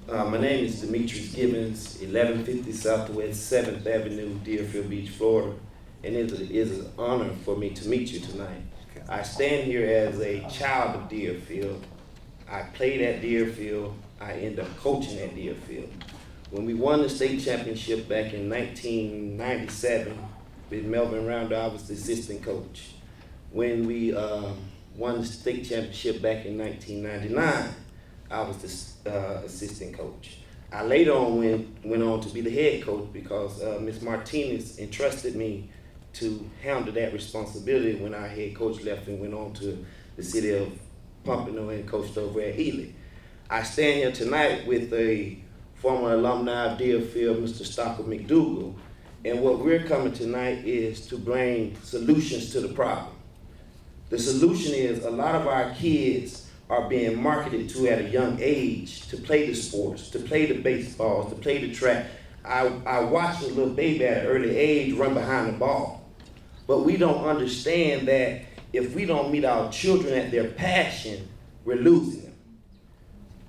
My name is Demetrius Gibbons, 1150 Southwest 7th Avenue, Deerfield Beach, Florida, and it is an honor for me to meet you tonight. I stand here as a child of Deerfield. I played at Deerfield. I ended up coaching at Deerfield. When we won the state championship back in 1997 with Melvin Rounder, I was the assistant coach. When we won the state championship back in 1999, I was the assistant coach. I later on went on to be the head coach because Ms. Martinez entrusted me to handle that responsibility when our head coach left and went on to the city of Pompano and coached over at Ely. I stand here tonight with a former alumni of Deerfield, Mr. Stocker McDougal, and what we're coming tonight is to bring solutions to the problem. The solution is a lot of our kids are being marketed to at a young age to play the sports, to play the baseballs, to play the track. I watched a little baby at an early age run behind the ball. But we don't understand that if we don't meet our children at their passion, we're losing them.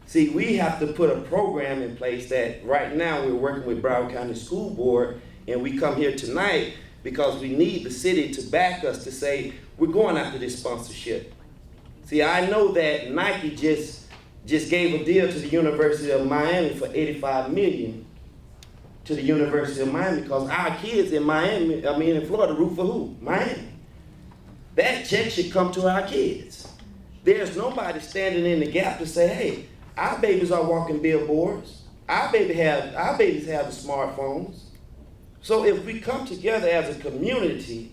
See, we have to put a program in place that right now we're working with Broward County School Board, and we come here tonight because we need the city to back us to say, we're going after this sponsorship. See, I know that Nike just gave a deal to the University of Miami for $85 million to the University of Miami because our kids in in Florida root for who? Miami. That check should come to our kids. There's nobody standing in the gap to say, hey, our babies are walking billboards. Our babies have the smartphones. So if we come together as a community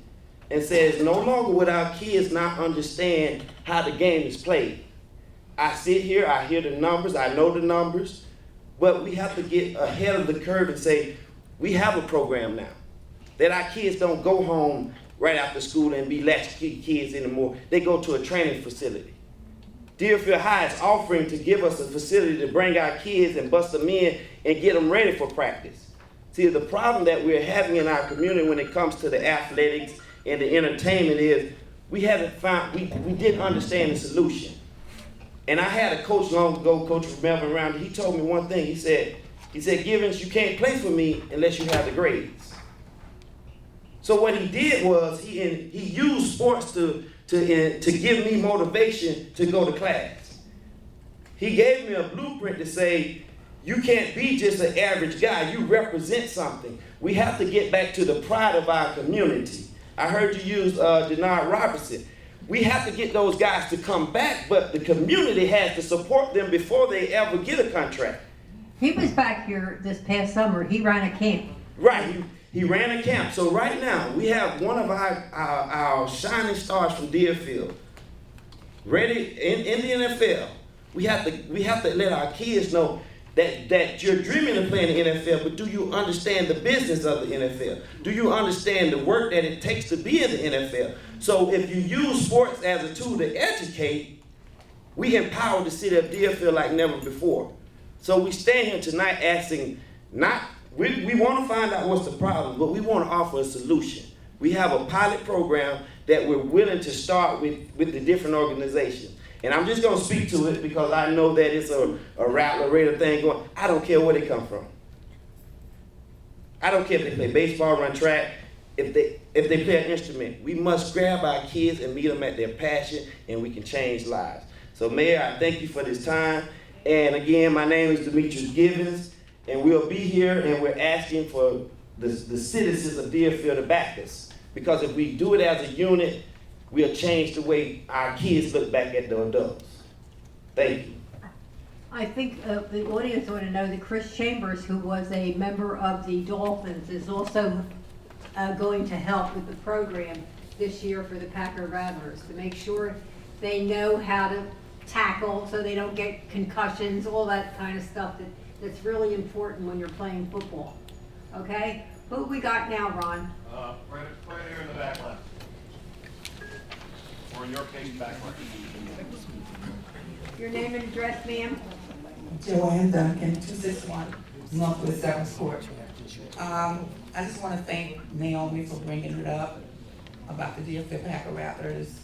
and says no longer would our kids not understand how the game is played. I sit here, I hear the numbers, I know the numbers, but we have to get ahead of the curve and say, we have a program now. That our kids don't go home right after school and be latchkey kids anymore. They go to a training facility. Deerfield High is offering to give us a facility to bring our kids and bust them in and get them ready for practice. See, the problem that we're having in our community when it comes to the athletics and the entertainment is we didn't understand the solution. And I had a coach long ago, Coach Melvin Rounder, he told me one thing. He said, Givens, you can't play for me unless you have the grades. So what he did was he used sports to give me motivation to go to class. He gave me a blueprint to say, you can't be just an average guy, you represent something. We have to get back to the pride of our community. I heard you use Denard Robertson. We have to get those guys to come back, but the community has to support them before they ever get a contract. He was back here this past summer. He ran a camp. Right, he ran a camp. So right now, we have one of our shining stars from Deerfield ready in the NFL. We have to let our kids know that you're dreaming of playing the NFL, but do you understand the business of the NFL? Do you understand the work that it takes to be in the NFL? So if you use sports as a tool to educate, we empower the city of Deerfield like never before. So we stand here tonight asking, we want to find out what's the problem, but we want to offer a solution. We have a pilot program that we're willing to start with the different organizations. And I'm just going to speak to it because I know that it's a Rattler Raider thing going. I don't care where they come from. I don't care if they play baseball, run track, if they play an instrument. We must grab our kids and meet them at their passion, and we can change lives. So Mayor, I thank you for this time. And again, my name is Demetrius Gibbons, and we'll be here, and we're asking for the citizens of Deerfield to back us. Because if we do it as a unit, we'll change the way our kids look back at the adults. Thank you. I think the audience ought to know that Chris Chambers, who was a member of the Dolphins, is also going to help with the program this year for the Packer Rattlers to make sure they know how to tackle so they don't get concussions, all that kind of stuff that's really important when you're playing football. Okay? Who we got now, Ron? Right here in the back left. Or in your case, back left. Your name and address, ma'am? Joanne Duncan, 261 Northwest 7th Court. I just want to thank Naomi for bringing it up about the Deerfield Packer Rattlers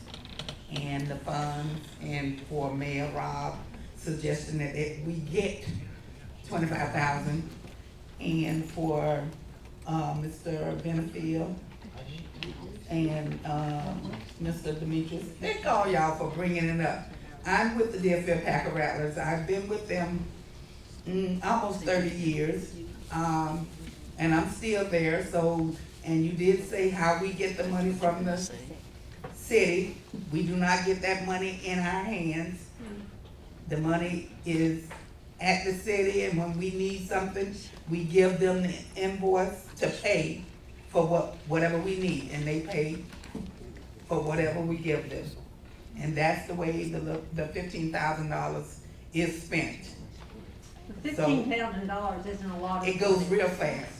and the funds, and for Mayor Robb suggesting that we get $25,000. And for, Mr. Deerfield and, Mr. Demetrius, thank all y'all for bringing it up. I'm with the Deerfield Packer Rattlers. I've been with them, almost 30 years. And I'm still there, so, and you did say how we get the money from the city. We do not get that money in our hands. The money is at the city, and when we need something, we give them the invoice to pay for whatever we need, and they pay for whatever we give them. And that's the way the $15,000 is spent. $15,000 isn't a lot of It goes money, real fast.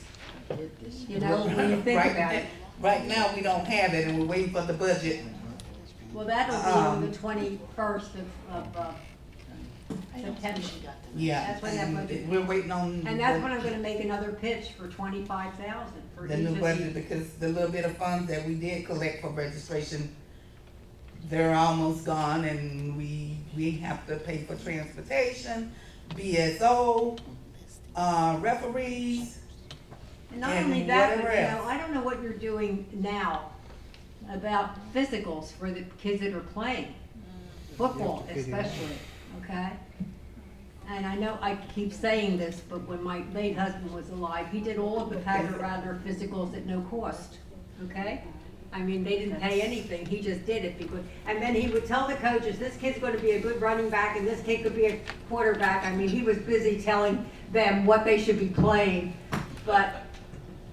you know, when you think about it. Right now, we don't have it, and we're waiting for the budget. Well, that'll be on the 21st of September. Yeah, That's when that and budget- we're waiting on. And that's when I'm gonna make another pitch for 25,000 for The each new of budget, these. because the little bit of funds that we did collect for registration, they're almost gone, and we have to pay for transportation, BSO, referees. And not and only that, but whatever you know, else. I don't know what you're doing now about physicals for the kids that are playing, football especially, okay? And I know I keep saying this, but when my late husband was alive, he did all of the Packer Rattler physicals at no cost, okay? I mean, they didn't pay anything, he just did it because, and then he would tell the coaches, this kid's gonna be a good running back and this kid could be a quarterback. I mean, he was busy telling them what they should be playing, but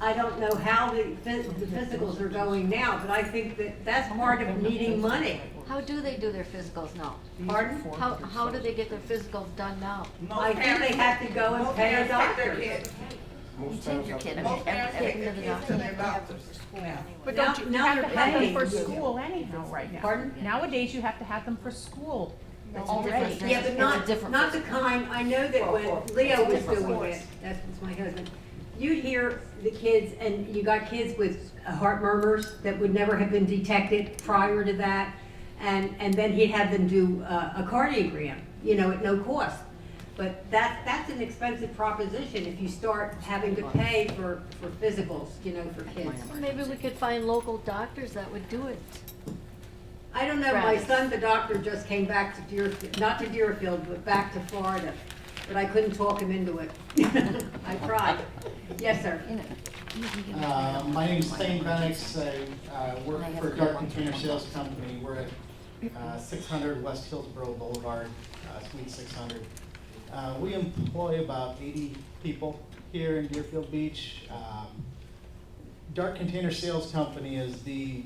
I don't know how the physicals are going now, but I think that that's part of needing money. How do they do their physicals now? Pardon? How do they get their physicals done now? I think they have to go and pay a doctor. You take your kid, Most parents take every their other kids to their doctor. doctors now. But Now- don't you, you now have they're to have them paying. for school anyhow right now. Pardon? Nowadays, you have to have them for school That's a already. different Yeah, but It's a not, different not the physical. kind, I know that when Leo was different doing course. it, that's my husband, you'd hear the kids, and you got kids with heart murmurs that would never have been detected prior to that, and then he'd have them do a cardiogram, you know, at no cost. But that's an expensive proposition if you start having to pay for physicals, you know, for kids. Well, maybe we could find local doctors that would do it. I don't know, my Travis. son, the doctor, just came back to Deerfield, not to Deerfield, but back to Florida, but I couldn't talk him into it. I tried. Yes, sir. You know, you can give them- My name is Thane Benix. I work for a Dark Container Sales Company. We're at 600 West Hillsborough Boulevard, Suite 600. We employ about 80 people here in Deerfield Beach. Dark Container Sales Company is the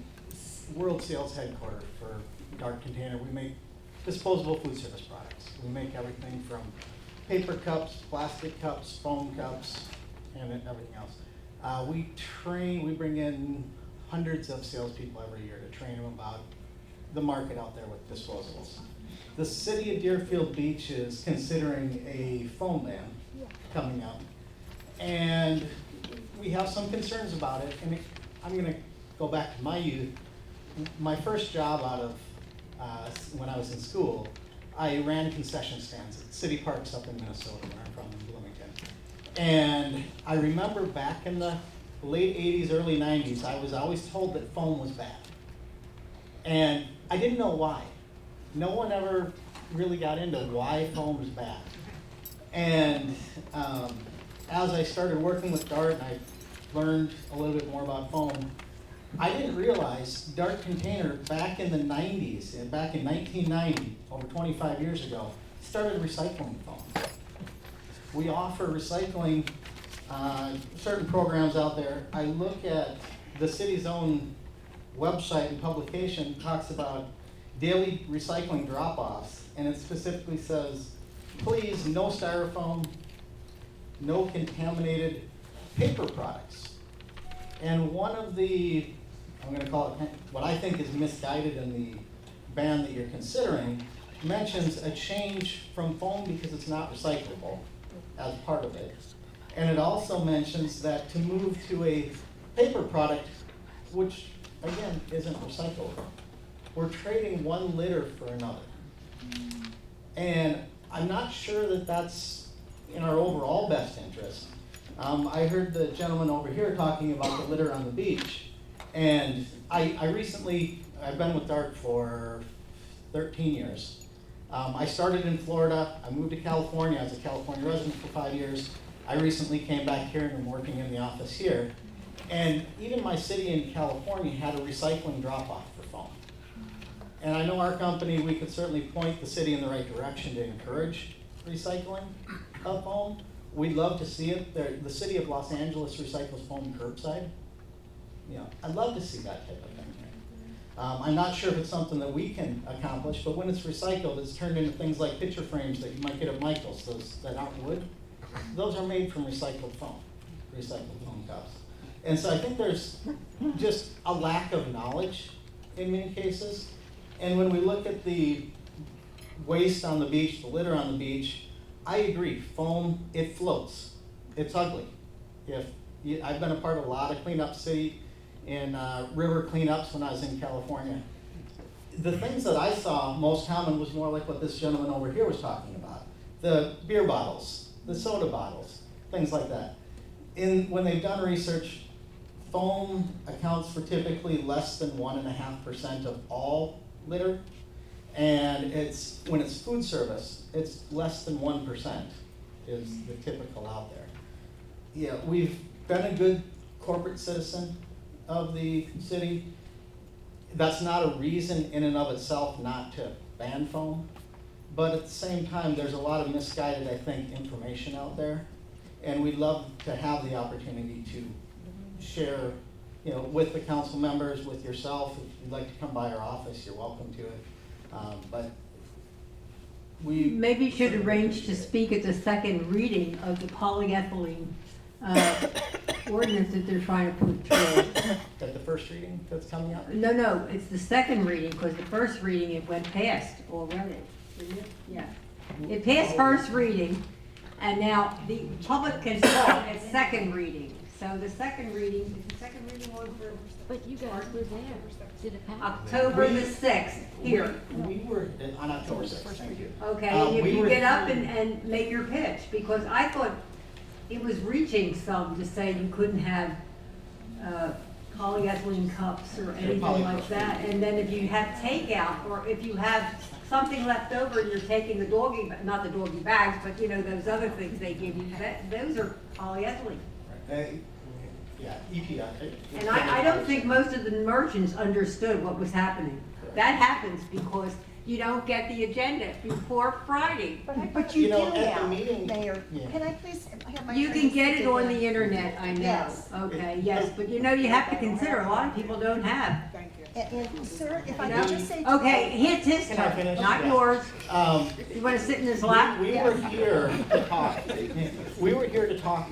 world sales headquarters for Dark Container. We make disposable food service products. We make everything from paper cups, plastic cups, foam cups, and everything else. We bring in hundreds of salespeople every year to train them about the market out there with disposables. The city of Deerfield Beach is considering a foam ban coming up, and we have some concerns about it. And I'm gonna go back to my youth. My first job out of when I was in school, I ran concession stands at city parks up in Minnesota, where I'm from, in Bloomington. And I remember back in the late 80s, early 90s, I was always told that foam was bad. And I didn't know why. No one ever really got into why foam is bad. And as I started working with Dart and I learned a little bit more about foam, I didn't realize Dark Container back in the 90s, and back in 1990, over 25 years ago, started recycling foam. We offer recycling, certain programs out there. I look at the city's own website and publication, talks about daily recycling drop-offs, and it specifically says, please, no styrofoam, no contaminated paper products. And one of the, I'm gonna call it, what I think is misguided in the ban that you're considering, mentions a change from foam because it's not recyclable as part of it. And it also mentions that to move to a paper product, which again, isn't recyclable. We're trading one litter for another. And I'm not sure that that's in our overall best interest. I heard the gentleman over here talking about the litter on the beach, and I've been with DART for 13 years. I started in Florida, I moved to California, I was a California resident for 5 years. I recently came back here and I'm working in the office here. And even my city in California had a recycling drop-off for foam. And I know our company, we could certainly point the city in the right direction to encourage recycling of foam. We'd love to see it. The city of Los Angeles recycles foam curbside. You know, I'd love to see that type of thing here. I'm not sure if it's something that we can accomplish, but when it's recycled, it's turned into things like picture frames that you might get at Michael's, those that aren't wood. Those are made from recycled foam cups. And so I think there's just a lack of knowledge in many cases. And when we look at the waste on the beach, the litter on the beach, I agree, foam, it floats. It's ugly. I've been a part of a lot of cleanup city and river cleanups when I was in California. The things that I saw most common was more like what this gentleman over here was talking about. The beer bottles, the soda bottles, things like that. When they've done research, foam accounts for typically less than 1.5% of all litter. And when it's food service, it's less than 1% is the typical out there. Yeah, we've been a good corporate citizen of the city. That's not a reason in and of itself not to ban foam. But at the same time, there's a lot of misguided, I think, information out there. And we'd love to have the opportunity to share, with the council members, with yourself. If you'd like to come by our office, you're welcome to it. But we Maybe you should arrange to speak at the second reading of the polyethylene ordinance that they're trying to put through. at the first reading that's coming up. No, it's the second reading, because the first reading, it went past already, didn't it? Yeah. It passed first reading, and now the public can talk at second reading. So the second reading, is the second reading on for But you guys were there. Did it pass? October the 6th, here. We were on October 6th, thank you. Okay, and if we you were get up here- and make your pitch, because I thought it was reaching some to say you couldn't have polyethylene cups or anything like that. And then if you have takeout, or if you have something left over and you're taking the not the doggy bags, but those other things they give you, those are polyethylene. Yeah, EPI. And I don't think most of the merchants understood what was happening. That happens because you don't get the agenda before Friday. But you do at the now, meeting- Mayor. Yeah. Can I please have my? You can friends get it sit on down? the internet, I know. Yes. Okay, yes, but you have to consider, a lot of people don't have. And sir, if I You know? could just say. Okay, it's his Can I turn, finish? not Yeah. yours. Um, You wanna sit in his lap? We were here to talk. We were here to talk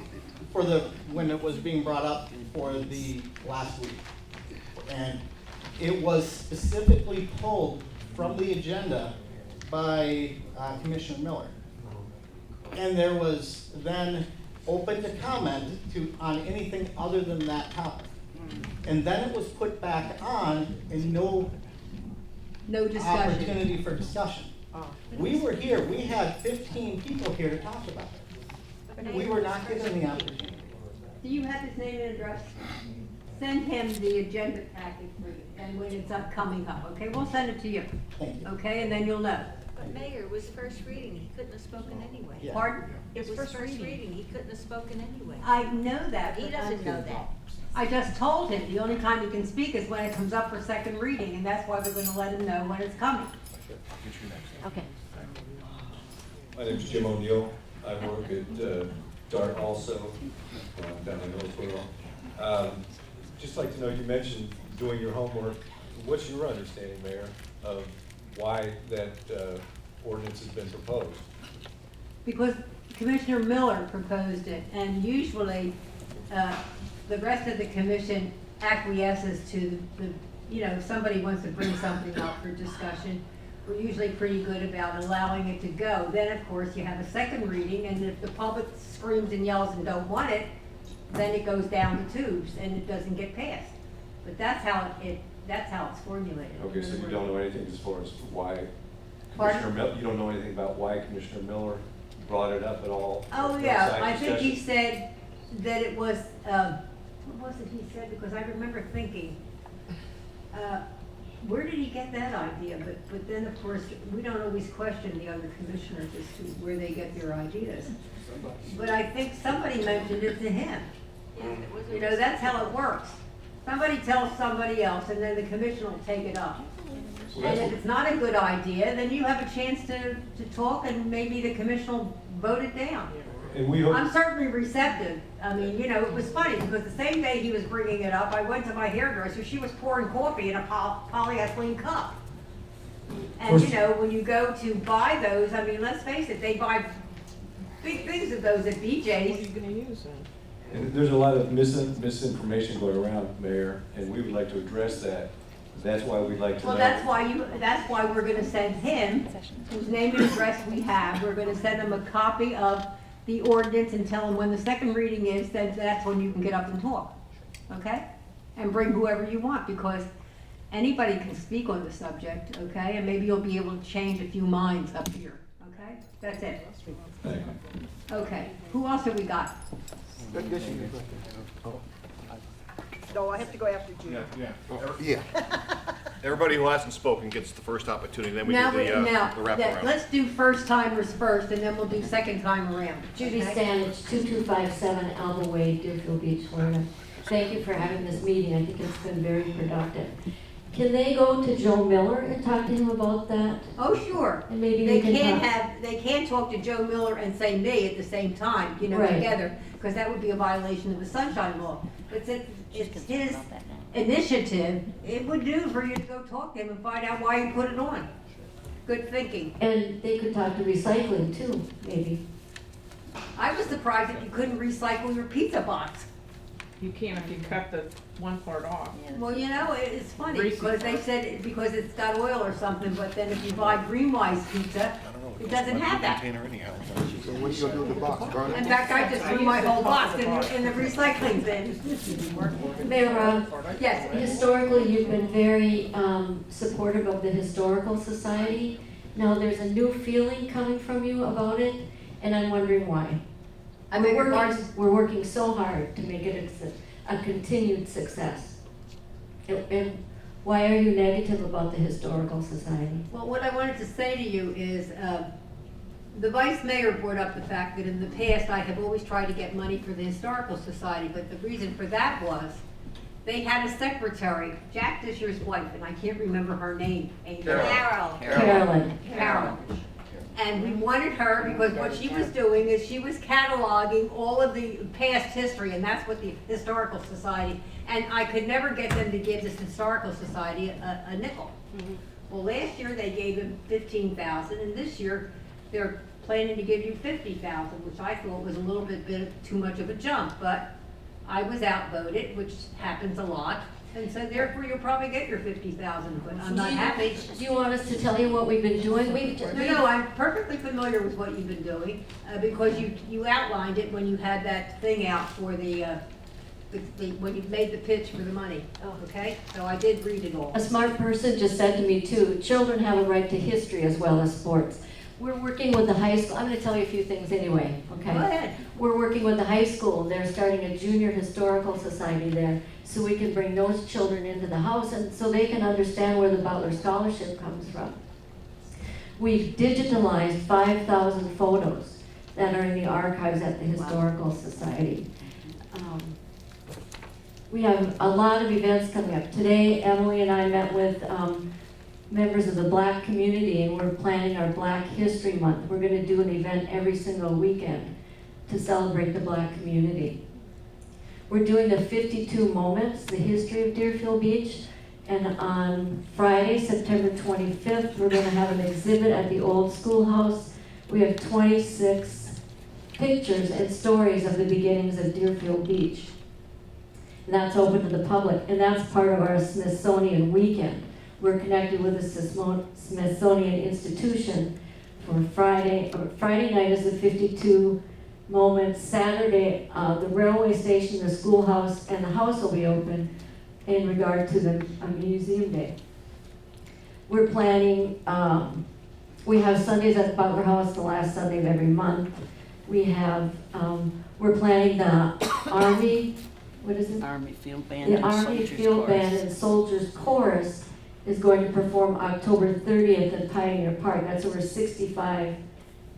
when it was being brought up for the last week. And it was specifically pulled from the agenda by Commissioner Miller. And there was then open to comment on anything other than that topic. And then it was put back on and no No discussion. opportunity for discussion. We were here, we had 15 people here to talk about it. We were not given the opportunity. Do you have his name and address? Send him the agenda packet and when it's coming up, okay? We'll send it to you, Thank you. okay? And then you'll know. But Mayor, it was first reading, he couldn't have spoken anyway. Yeah. Pardon? It was first reading, he couldn't have spoken anyway. I know that. He but doesn't know that. I just told him, the only time he can speak is when it comes up for second reading, and that's why we're gonna let him know when it's coming. Okay. My name's Jim O'Neill. I work at DART also, down in Hillsborough. Just like to know, you mentioned doing your homework. What's your understanding, Mayor, of why that ordinance has been proposed? Because Commissioner Miller proposed it, and usually, the rest of the commission acquiesces to if somebody wants to bring something up for discussion, we're usually pretty good about allowing it to go. Then, of course, you have a second reading, and if the public screams and yells and don't want it, then it goes down the tubes and it doesn't get passed. But that's how it's formulated. Okay, so you don't know anything as far as why Pardon? Commissioner Miller, you don't know anything about why Commissioner Miller brought it up at all? Oh, for yeah, side I think he discussion? said that it was, what was it he said? Because I remember thinking, where did he get that idea? But then, of course, we don't always question the other commissioners as to where they get their ideas. But I think somebody mentioned it to him. You know, that's how it works. Somebody tells somebody else, and then the commission will take it up. And if it's not a good idea, then you have a chance to talk, and maybe the commission will vote it down. And we hope. I'm certainly receptive. I mean, you know, it was funny, because the same day he was bringing it up, I went to my hairdresser, she was pouring coffee in a polyethylene cup. And, you know, when you go to buy those, I mean, let's face it, they buy big things of those at BJ's. And there's a lot of misinformation going around, Mayor, and we would like to address that. That's why we'd like to know. Well, that's why we're gonna send him, whose name and address we have, we're gonna send him a copy of the ordinance and tell him when the second reading is, then that's when you can get up and talk, okay? And bring whoever you want, because anybody can speak on the subject, okay? And maybe you'll be able to change a few minds up here, okay? That's it. Thank you. Okay, who else have we got? No, I have to go after June. Yeah. Everybody who hasn't spoken gets the first opportunity, then we do Now, the wraparound. let's do first timers first, and then we'll do second time around. Judy okay? Stanich, 2257 Alba Way, Deerfield Beach, Florida. Thank you for having this meeting. I think it's been very productive. Can they go to Joe Miller and talk to him about that? Oh, sure. And maybe They we can can't they can't talk to Joe Miller and say me at the same time, you know, Right. together, because that would be a violation of the Sunshine Law. But since it's his initiative, it would do for you to go talk to him and find out why he put it on. Good thinking. And they could talk to recycling too, maybe. I was surprised that you couldn't recycle your pizza box. You can if you cut the one part off. Well, you know, it's funny, Greasy because they said because it's got oil or something, but then if you buy Greenwise pizza, it doesn't have that. Container anyhow. So what are you gonna do with the box, burn it? In fact, I just threw my whole box in the recycling bin. Mayor Robb, Yes, historically, you've been very supportive of the Historical Society. Now, there's a new feeling coming from you about it, and I'm wondering why. I beg your pardon? We're working so hard to make it a continued success. And why are you negative about the Historical Society? Well, what I wanted to say to you is, the vice mayor brought up the fact that in the past, I have always tried to get money for the Historical Society, but the reason for that was, they had a secretary, Jack Disher's wife, and I can't remember her name. Carol. Carol. And we wanted her, because what she was doing is she was cataloging all of the past history, and that's what the Historical Society, and I could never get them to give this Historical Society a nickel. Well, last year they gave them $15,000, and this year they're planning to give you $50,000, which I thought was a little bit too much of a jump, but I was outvoted, which happens a lot. And so therefore, you'll probably get your $50,000, but I'm not happy. Do you want us to tell you what we've been doing? No, I'm perfectly familiar with what you've been doing, because you outlined it when you had that thing out for when you made the pitch for the money, okay? So I did read it all. A smart person just said to me too, children have a right to history as well as sports. We're working with the high school, I'm gonna tell you a few things anyway, okay? Go ahead. We're working with the high school, they're starting a junior historical society there, so we can bring those children into the house and so they can understand where the Butler Scholarship comes from. We've digitalized 5,000 photos that are in the archives at the Historical Society. We have a lot of events coming up. Today, Emily and I met with members of the Black community, and we're planning our Black History Month. We're going to do an event every single weekend to celebrate the Black community. We're doing the 52 Moments, the history of Deerfield Beach, and on Friday, September 25th, we're going to have an exhibit at the old schoolhouse. We have 26 pictures and stories of the beginnings of Deerfield Beach. And that's open to the public, and that's part of our Smithsonian weekend. We're connected with the Smithsonian Institution for Friday night is the 52 Moments. Saturday, the railway station, the schoolhouse, and the house will be open in regard to the museum day. We're planning We have Sundays at the Butler House, the last Sunday of every month. We have, we're planning the Army, what is it? Army Field Band The and Army Soldiers Field Band Chorus. and Soldiers Chorus is going to perform October 30th at Pioneer Park. That's over 65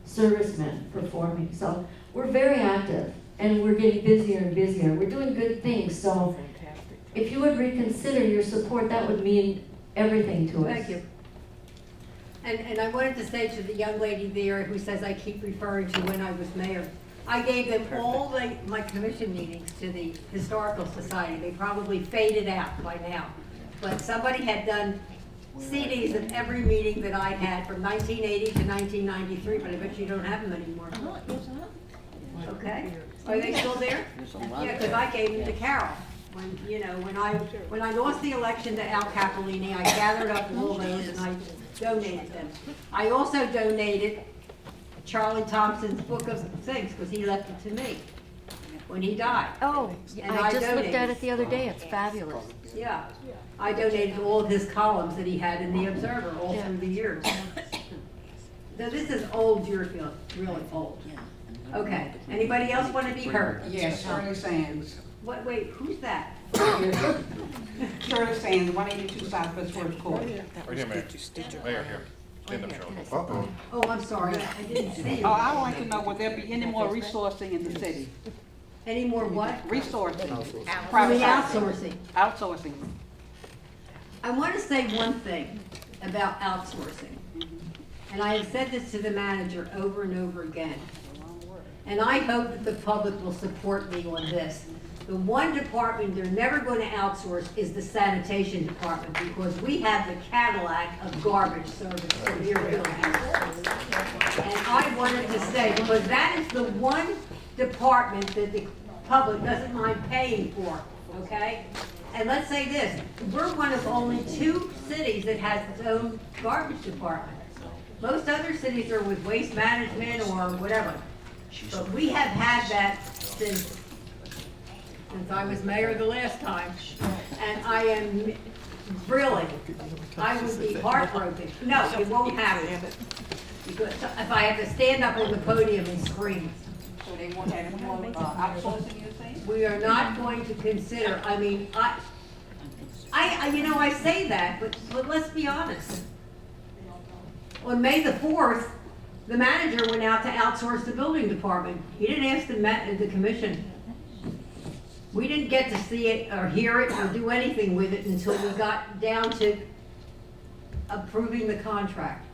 servicemen performing. So we're very active and we're getting busier and busier. We're doing good things. So if you would reconsider your support, that would mean everything to us. Thank you. And I wanted to say to the young lady there who says I keep referring to when I was mayor, I gave them all my commission meetings to the Historical Society. They probably faded out by now. But somebody had done CDs of every meeting that I had from 1980 to 1993, but I bet you don't have them anymore. Okay? Are they still there? Yeah, because I gave them to Carol. When, you know, when I lost the election to Al Capolini, I gathered up all those and I donated them. I also donated Charlie Thompson's book of things because he left it to me when he died. Oh, And I just looked donated. at it the other day. It's fabulous. Yeah, I donated all of his columns that he had in the Observer all through the years. So this is old Deerfield, really old. Okay, anybody else want to be heard? Yes, Shirley Sands. Wait, who's that? Shirley Sands, 182 Southwest First Court. Right here, Mayor. Mayor, here. Stand up, Shirley. Uh-oh. Oh, I'm sorry, I didn't see Oh, you. I would like to know, will there be any more resourcing in the city? Any more what? Resourcing, I mean outsourcing. outsourcing. I want to say one thing about outsourcing. And I have said this to the manager over and over again. And I hope that the public will support me on this. The one department they're never going to outsource is the sanitation department because we have the Cadillac of garbage service in Deerfield. And I wanted to say, because that is the one department that the public doesn't mind paying for, okay? And let's say this, we're one of only 2 cities that has its own garbage department. Most other cities are with waste management or whatever. But we have had that since I was mayor the last time. And I am really, I would be heartbroken. No, it won't happen. Because if I have to stand up on the podium and scream. So they want any more outsourcing, you think? We are not going to consider, I mean, you know, I say that, but let's be honest. On May the 4th, the manager went out to outsource the building department. He didn't ask the commission. We didn't get to see it or hear it or do anything with it until we got down to approving the contract.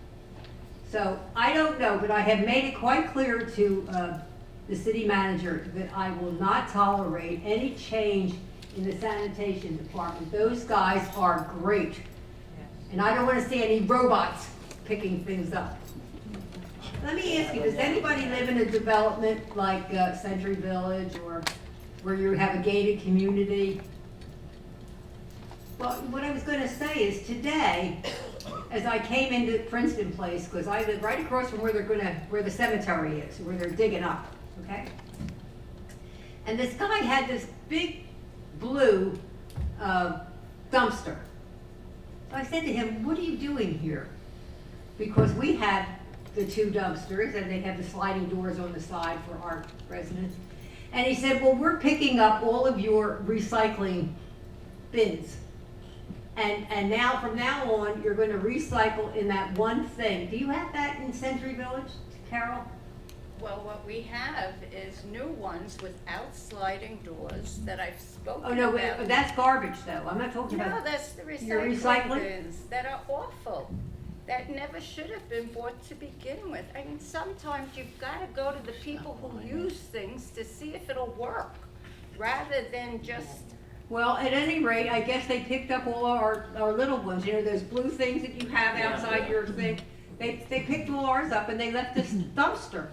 So I don't know, but I have made it quite clear to the city manager that I will not tolerate any change in the sanitation department. Those guys are great. And I don't want to see any robots picking things up. Let me ask you, does anybody live in a development like Century Village or where you have a gated community? Well, what I was going to say is today, as I came into Princeton Place, because I live right across from where where the cemetery is, where they're digging up, okay? And this guy had this big blue dumpster. So I said to him, "What are you doing here?" Because we have the 2 dumpsters and they have the sliding doors on the side for our residents. And he said, "Well, we're picking up all of your recycling bins. And now, from now on, you're going to recycle in that one thing." Do you have that in Century Village, Carol? Well, what we have is new ones without sliding doors that I've spoken Oh, no, about. that's garbage though. I'm not talking No, about. that's the You're recycling recycling? bins that are awful. That never should have been bought to begin with. I mean, sometimes you've got to go to the people who use things to see if it'll work, rather than just. Well, at any rate, I guess they picked up all our little ones, you know, those blue things that you have outside your thing. They picked all ours up and they left this dumpster.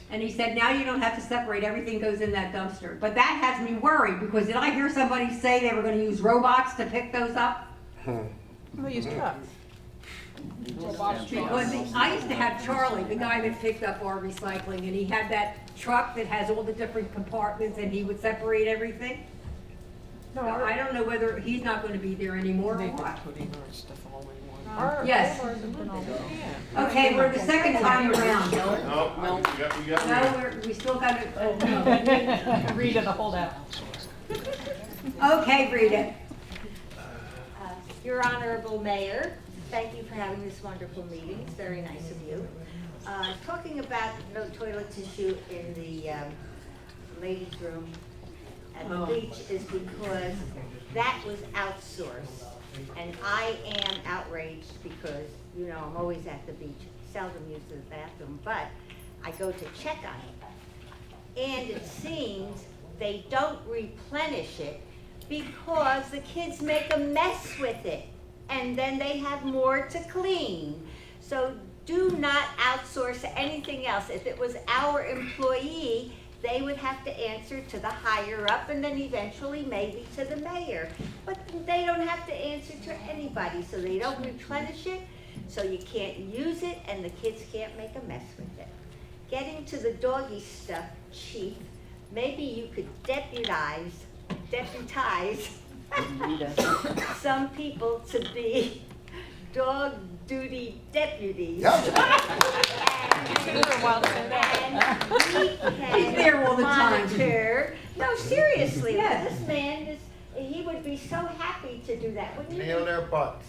And he said, now you don't have to separate, everything goes in that dumpster. But that has me worried, because did I hear somebody say they were gonna use robots to pick those up? We use trucks. Because I used to have Charlie, the guy that picked up our recycling, and he had that truck that has all the different compartments and he would separate everything. So I don't know whether he's not gonna be there anymore or what. Yes. Okay, we're the second time around. No, we got No, we still got to, Rita to hold out. okay, Rita. Your Honorable Mayor, thank you for having this wonderful meeting. It's very nice of you. Talking about no toilet tissue in the ladies' room at the beach is because that was outsourced. And I am outraged because, you know, I'm always at the beach, seldom use the bathroom, but I go to check on it. And it seems they don't replenish it because the kids make a mess with it, and then they have more to clean. So do not outsource anything else. If it was our employee, they would have to answer to the higher up and then eventually maybe to the mayor. But they don't have to answer to anybody, so they don't replenish it, so you can't use it, and the kids can't make a mess with it. Getting to the doggy stuff, Chief, maybe you could deputize some people to be dog duty deputies. He's there all the time. Monitor. No, seriously, Yes. this man he would be so happy to do that, wouldn't he? Nail their butts.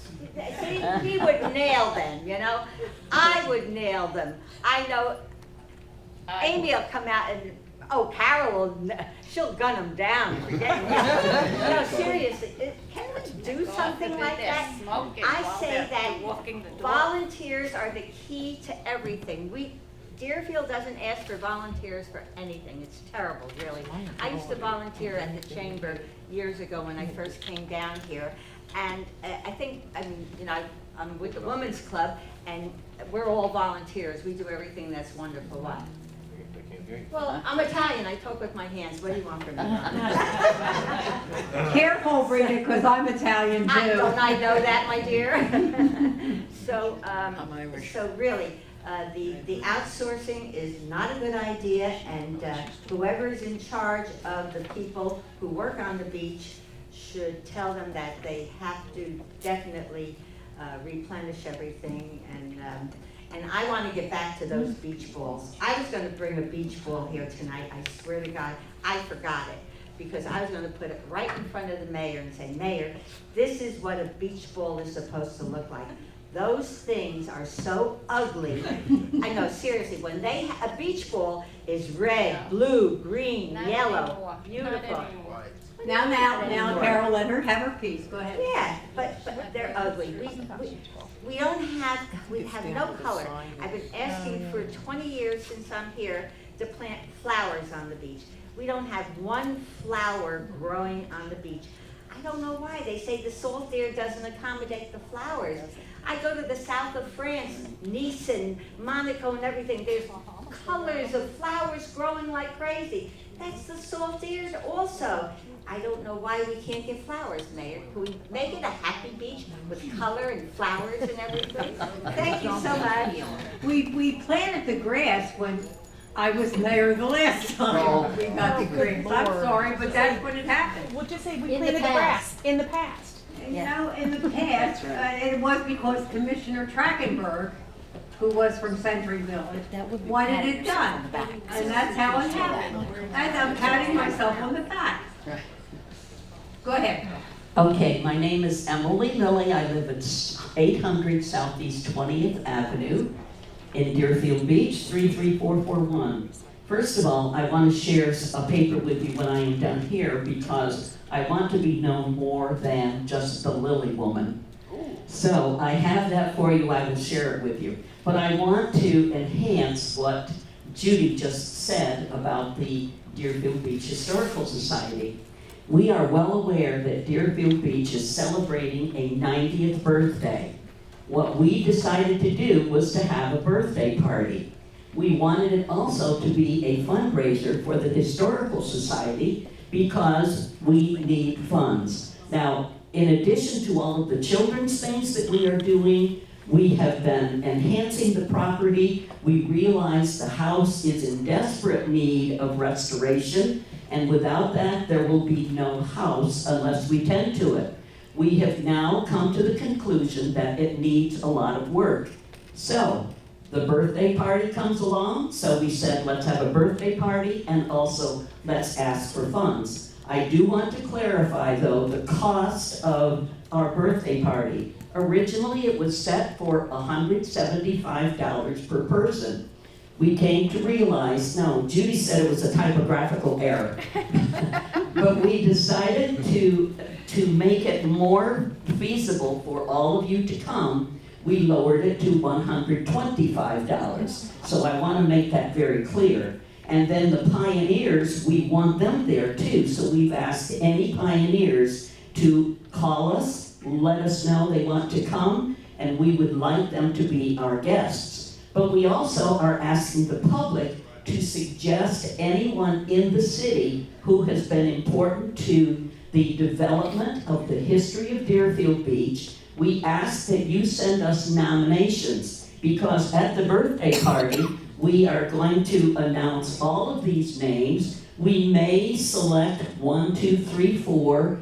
See, he would nail them, you know? I would nail them. I know Amy will come out and, oh, Carol will, she'll gun them down. Forget it. No, seriously, can we do something like that? I say that volunteers are the key to everything. Deerfield doesn't ask for volunteers for anything. It's terrible, really. I used to volunteer at the chamber years ago when I first came down here. And I'm with the Women's Club, and we're all volunteers. We do everything that's wonderful. What? Well, I'm Italian. I talk with my hands. What do you want from me? Careful, Rita, because I'm Italian too. Don't I know that, my dear? So really, the outsourcing is not a good idea, and whoever is in charge of the people who work on the beach should tell them that they have to definitely replenish everything. And I want to get back to those beach balls. I was going to bring a beach ball here tonight. I swear to God, I forgot it, because I was going to put it right in front of the mayor and say, Mayor, this is what a beach ball is supposed to look like. Those things are so ugly. I know, seriously, when a beach ball is red, blue, green, yellow, beautiful. Now, Carol, let her have her piece. Go ahead. Yeah, but they're ugly. We have no color. I've been asking for 20 years since I'm here to plant flowers on the beach. We don't have one flower growing on the beach. I don't know why. They say the salt air doesn't accommodate the flowers. I go to the south of France, Nice and Monaco and everything. There's colors of flowers growing like crazy. That's the salt air also. I don't know why we can't get flowers, Mayor. Can we make it a happy beach with color and flowers and everything? Thank you so much. We planted the grass when I was mayor the last time. We got the grass. I'm sorry, but that's what had happened. We'll just say we planted the grass in the past. You know, in the past, it was because Commissioner Trachtenberg, who was from Century Village, wanted it done. And that's how it happened. And I'm patting myself on the back. Go ahead. Okay, my name is Emily Lilly. I live at 800 Southeast 20th Avenue in Deerfield Beach, 33441. First of all, I want to share a paper with you when I am done here, because I want to be known more than just the Lily woman. So I have that for you. I will share it with you. But I want to enhance what Judy just said about the Deerfield Beach Historical Society. We are well aware that Deerfield Beach is celebrating a 90th birthday. What we decided to do was to have a birthday party. We wanted it also to be a fundraiser for the Historical Society because we need funds. Now, in addition to all of the children's things that we are doing, we have been enhancing the property. We realize the house is in desperate need of restoration, and without that, there will be no house unless we tend to it. we have now come to the conclusion that it needs a lot of work. So, the birthday party comes along, so we said, let's have a birthday party, and also let's ask for funds. I do want to clarify, though, the cost of our birthday party. Originally, it was set for $175 per person. We came to realize, no, Judy said it was a typographical error. But we decided to make it more feasible for all of you to come. We lowered it to $125. So I want to make that very clear. And then the pioneers, we want them there too. So we've asked any pioneers to call us, let us know they want to come, and we would like them to be our guests. But we also are asking the public to suggest anyone in the city who has been important to the development of the history of Deerfield Beach. We ask that you send us nominations, because at the birthday party, we are going to announce all of these names. We may select 1, 2, 3, 4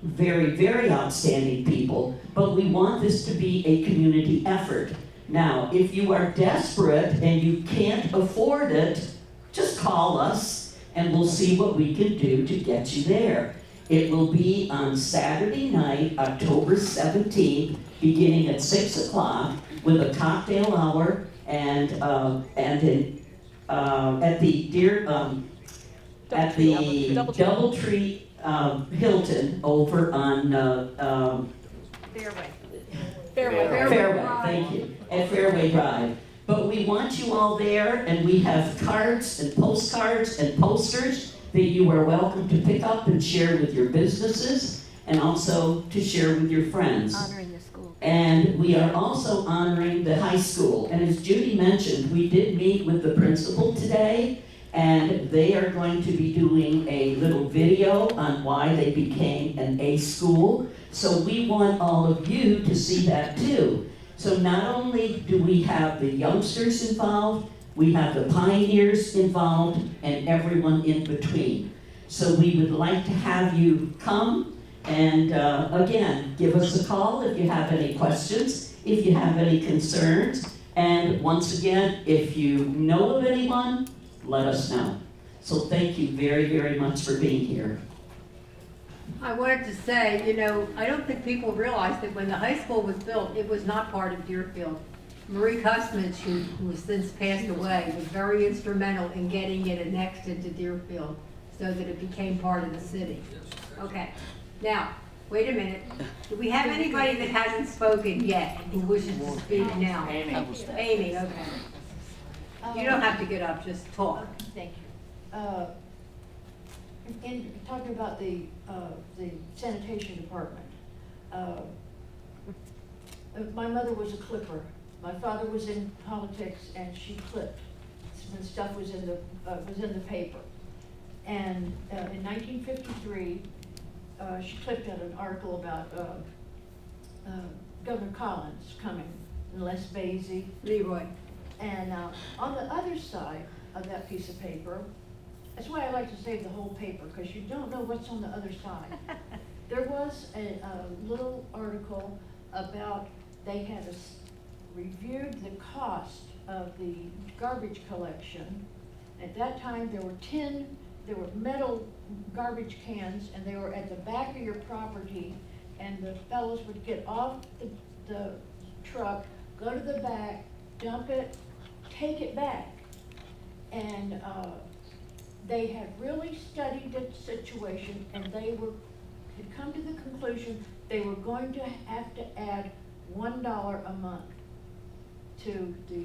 very, very outstanding people, but we want this to be a community effort. Now, if you are desperate and you can't afford it, just call us and we'll see what we can do to get you there. It will be on Saturday night, October 17th, beginning at 6 o'clock with a cocktail hour and at the Doubletree Hilton over on Fairway, thank you, at Fairway Drive. But we want you all there, and we have cards and postcards and posters that you are welcome to pick up and share with your businesses, and also to share with your friends. Honoring the school. And we are also honoring the high school. And as Judy mentioned, we did meet with the principal today, and they are going to be doing a little video on why they became an A school. So we want all of you to see that too. So not only do we have the youngsters involved, we have the pioneers involved, and everyone in between. So we would like to have you come and again, give us a call if you have any questions, if you have any concerns, and once again, if you know of anyone, let us know. So thank you very, very much for being here. I wanted to say, you know, I don't think people realize that when the high school was built, it was not part of Deerfield. Marie Kusmich, who has since passed away, was very instrumental in getting it annexed into Deerfield so that it became part of the city. Okay, now, wait a minute. Do we have anybody that hasn't spoken yet who wishes to speak now? Amy, okay. You don't have to get up, just talk. Thank you. In talking about the sanitation department, my mother was a clipper. My father was in politics, and she clipped when stuff was in the paper. And in 1953, she clipped out an article about Governor Collins coming, and Les Basie. Leroy. And on the other side of that piece of paper, that's why I like to save the whole paper, because you don't know what's on the other side. There was a little article about they had reviewed the cost of the garbage collection. At that time, there were metal garbage cans, and they were at the back of your property, and the fellows would get off the truck, go to the back, dump it, take it back. And they had really studied the situation, and they had come to the conclusion they were going to have to add $1 a month to the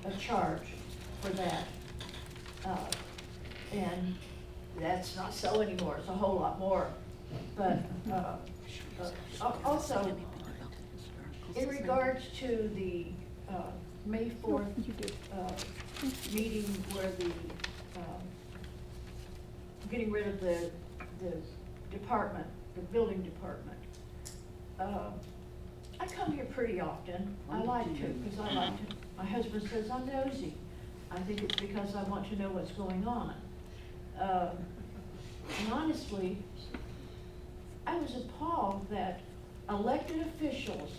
a charge for that. And that's not so anymore, it's a whole lot more. But also, in regards to the May 4th meeting where the getting rid of the department, the building department. I come here pretty often. I like to, because I like to. My husband says I'm nosy. I think it's because I want to know what's going on. And honestly, I was appalled that elected officials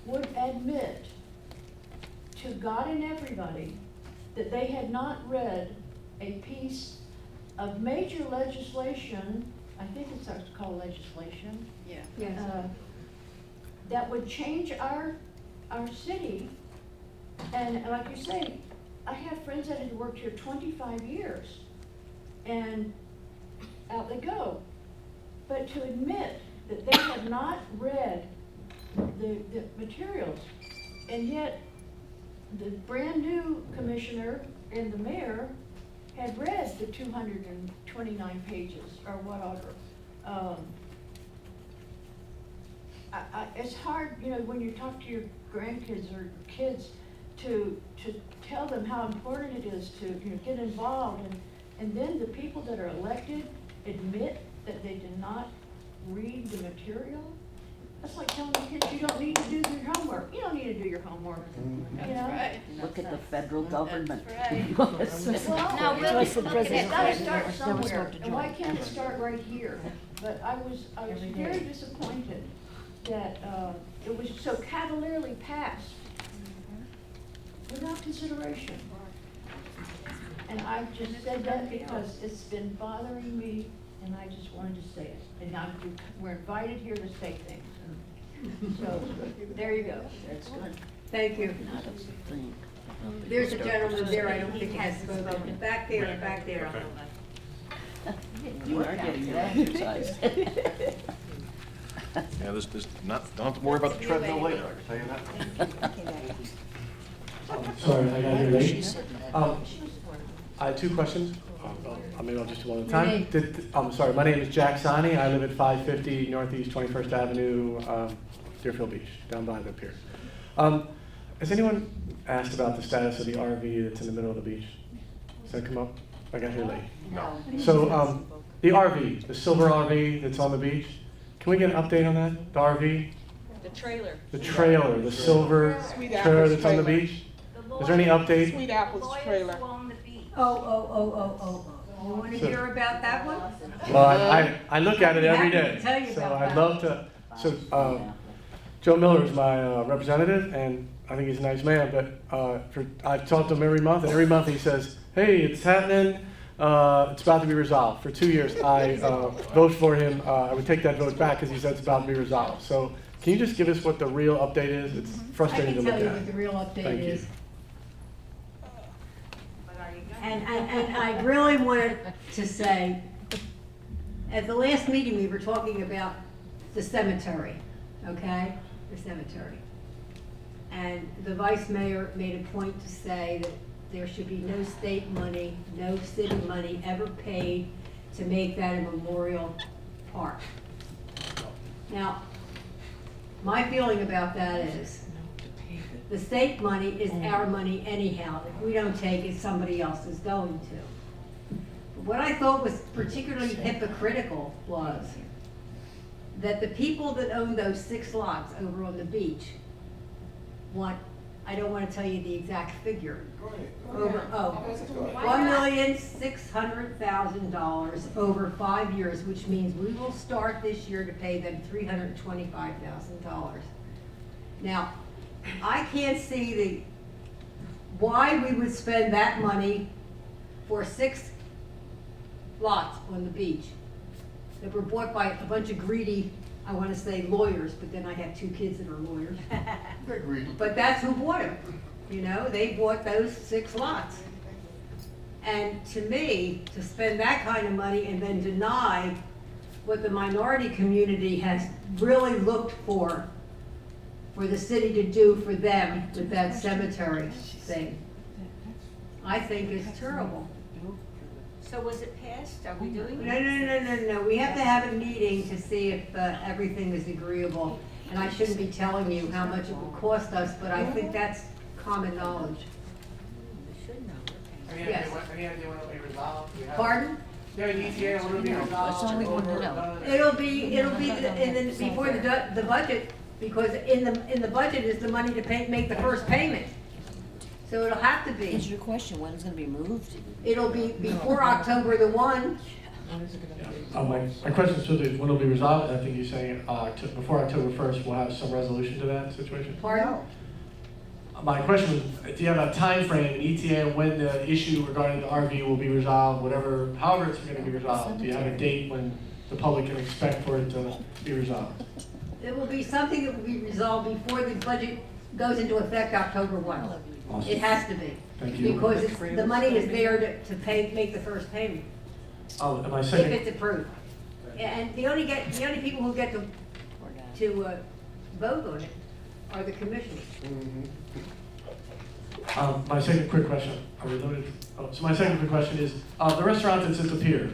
would admit to God and everybody that they had not read a piece of major legislation, I think it's called legislation, Yes. that would change our city. And like you say, I have friends that had worked here 25 years, and out they go. But to admit that they have not read the materials, and yet the brand-new commissioner and the mayor had read the 229 pages or whatever. It's hard, you know, when you talk to your grandkids or kids to tell them how important it is to, you know, get involved, and then the people that are elected admit that they did not read the material. That's like telling the kids you don't need to do your homework. You don't need to do your homework. You know? Right. Look at the federal government. Right. Well, No, it's really gotta start somewhere, and why can't it start right here? But I was very disappointed that it was so cavalierly passed without consideration. And I just said that because it's been bothering me, and I just wanted to say it. And now we're invited here to say things. So, there you go. That's good. Thank you. There's a gentleman there, I don't think has spoken. Back there, back there. You are getting your exercise. Yeah, this don't have to worry about the treadmill later, I can tell you that. Sorry, I got here late. I have two questions. Maybe I'll just do one at a time. I'm sorry, my name is Jack Sani. I live at 550 Northeast 21st Avenue, Deerfield Beach, down by the pier. Has anyone asked about the status of the RV that's in the middle of the beach? Does that come up? I got here late. No. So the RV, the silver RV that's on the beach, can we get an update on that? The RV? The trailer. The trailer, the silver trailer that's on the beach? Is there any update? Sweet Apple's trailer. Oh. You want to hear about that one? Well, I look at it every Happy to day, tell you so about I'd that. love to. So Joe Miller is my representative, and I think he's a nice man. But I talk to him every month, and every month he says, "Hey, it's happening. It's about to be resolved." For 2 years, I vote for him. I would take that vote back because he said it's about to be resolved. So can you just give us what the real update is? It's frustrating to look I can at. tell you what the real update Thank you. is. And I really wanted to say, at the last meeting, we were talking about the cemetery, okay? The cemetery. And the vice mayor made a point to say that there should be no state money, no city money ever paid to make that a memorial park. Now, my feeling about that is, the state money is our money anyhow. If we don't take it, somebody else is going to. What I thought was particularly hypocritical was that the people that own those 6 lots over on the beach want, I don't want to tell you the exact figure, $1,600,000 over 5 years, which means we will start this year to pay them $325,000. Now, I can't see why we would spend that money for 6 lots on the beach that were bought by a bunch of greedy, I want to say lawyers, but then I have 2 kids that are lawyers. But that's who bought them. You know, they bought those 6 lots. And to me, to spend that kind of money and then deny what the minority community has really looked for the city to do for them with that cemetery thing, I think is terrible. So was it passed? Are we doing it? No. We have to have a meeting to see if everything is agreeable. And I shouldn't be telling you how much it would cost us, but I think that's common knowledge. Yes. Any idea when it'll be resolved? Pardon? Yeah, ETA, when it'll be resolved? That's all we want to know. It'll be before the budget, because in the budget is the money to make the first payment. So it'll have to be. Is your question when it's gonna be moved? It'll be before October the 1. My question is, when it'll be resolved, I think you're saying, before October 1st, we'll have some resolution to that situation? Pardon? My question was, do you have a time frame, an ETA, when the issue regarding the RV will be resolved, however it's gonna be resolved? Do you have a date when the public can expect for it to be resolved? It will be something that will be resolved before the budget goes into effect October 1. Awesome. It has to be. Thank you. Because the money is there to make the first payment, And my if second, it's approved. And the only people who get to vote on it are the commissioners. my second quick question, are we limited? So my second quick question is, the restaurant that's at the pier,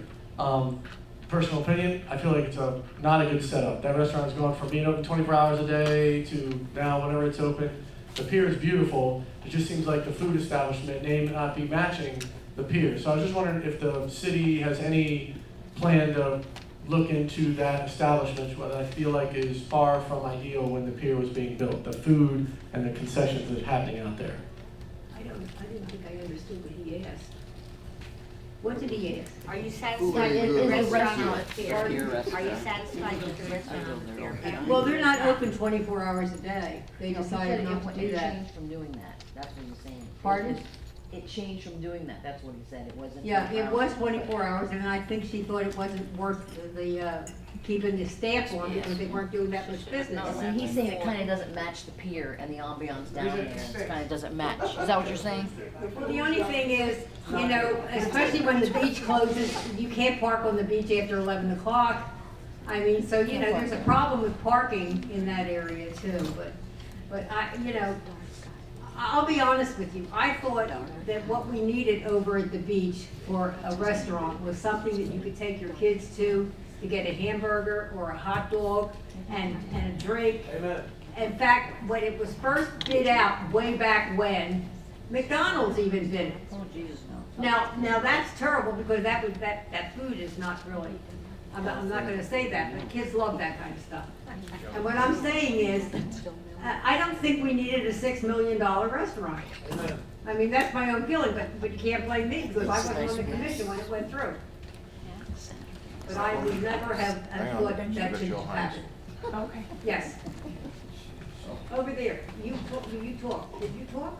personal opinion, I feel like it's not a good setup. That restaurant's gone from being open 24 hours a day to now whenever it's open. The pier is beautiful, it just seems like the food establishment may not be matching the pier. So I was just wondering if the city has any plan to look into that establishment, what I feel like is far from ideal when the pier was being built, the food and the concessions that are happening out there. I didn't think I understood what he asked. What did he ask? Are you satisfied with the restaurant on the pier? Are you restaurant. satisfied with the restaurant on the pier? Well, they're not open 24 hours a day. They No, he decided said not to do It that. changed from doing that, that's what he's saying. Pardon? It changed from doing that, that's what he said, it wasn't. Yeah, it 24 was hours. 24 hours, and I think she thought it wasn't worth the keeping the staff on because they weren't doing that much business. No, see, he's saying it kinda doesn't match the pier and the ambiance down there, it kinda doesn't match, is that what you're saying? Well, the only thing is, you know, especially when the beach closes, you can't park on the beach after 11 o'clock. I mean, so, you know, there's a problem with parking in that area too, but I'll be honest with you, I thought that what we needed over at the beach for a restaurant was something that you could take your kids to get a hamburger or a hot dog and a drink. Amen. In fact, when it was first bid out way back when, McDonald's even did it. Oh, Jesus, no. Now that's terrible because that food is not really, I'm not gonna say that, but kids love that kind of stuff. And what I'm saying is, I don't think we needed a $6 million restaurant. I mean, that's my own feeling, but you can't blame me because I wasn't on the commission when it went through. But I would never have thought that should happen. Okay. Yes. Over there, you talk, did you talk?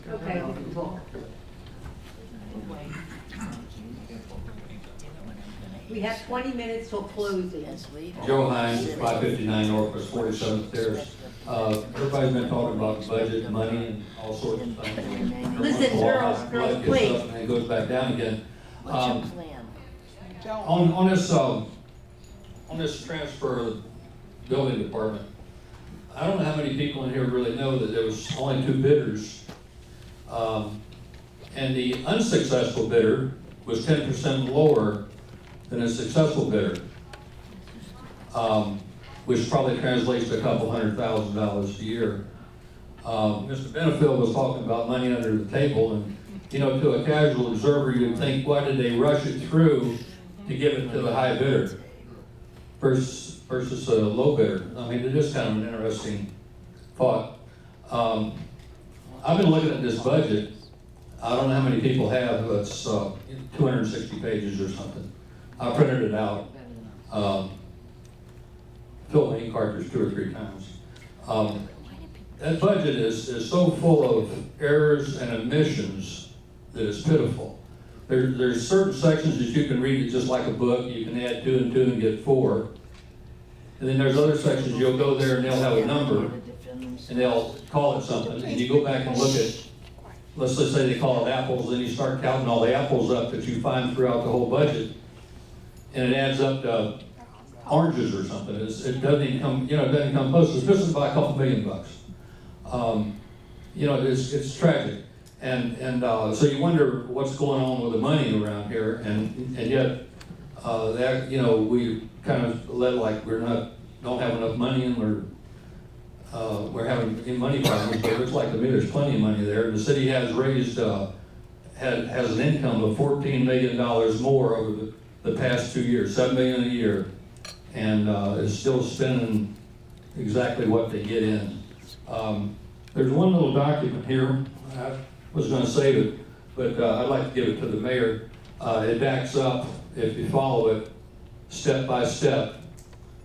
Okay, you can talk. We have 20 minutes till closing. Joe Hines, 559 Northwest 47th Terrace. Everybody's been talking about budget, money, and all sorts of things. Listen, girls, Blood gets please. up And it goes back down again. What's your plan? On this transfer of the building department, I don't know how many people in here really know that there was only 2 bidders. And the unsuccessful bidder was 10% lower than a successful bidder, which probably translates to a couple $100,000 a year. Mr. Benefield was talking about money under the table, and you know, to a casual observer, you'd think, why did they rush it through to give it to the high bidder versus a low bidder? I mean, it is kind of an interesting thought. I've been looking at this budget. I don't know how many people have, but it's 260 pages or something. I printed it out, filled my ink cartridge 2 or 3 times. That budget is so full of errors and omissions that it's pitiful. There's certain sections that you can read it just like a book. You can add 2 and 2 and get 4. And then there's other sections you'll go there and they'll have a number and they'll call it something. And you go back and look at, let's just say they call it apples, then you start counting all the apples up that you find throughout the whole budget. And it adds up to oranges or something. It doesn't even come, it doesn't come close. It's just by a couple $1 million. It's tragic. And so you wonder what's going on with the money around here, and yet we kind of let like don't have enough money, and we're having money problems. But it looks like to me there's plenty of money there. The city has raised has an income of $14 million more over the past 2 years, $7 million a year, and is still spending exactly what they get in. There's one little document here. I was going to save it, but I'd like to give it to the mayor. it backs up, if you follow it, step by step,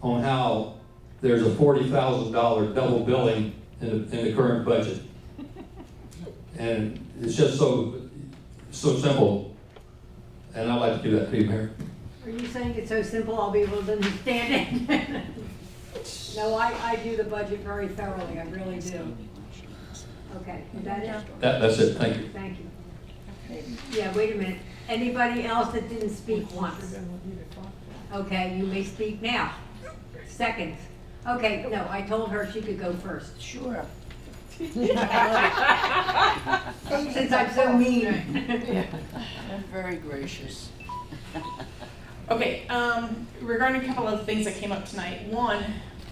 on how there's a $40,000 double billing in the current budget. And it's just so simple, and I'd like to give that to you, Mayor. Are you saying it's so simple I'll be able to understand it? No, I do the budget very thoroughly, I really do. Okay, is that it? That's it, thank you. Thank you. Yeah, wait a minute. Anybody else that didn't speak once? Okay, you may speak now. Seconds. Okay, no, I told her she could go first. Sure. Since I'm so mean. I'm very gracious. Okay, regarding a couple of things that came up tonight. One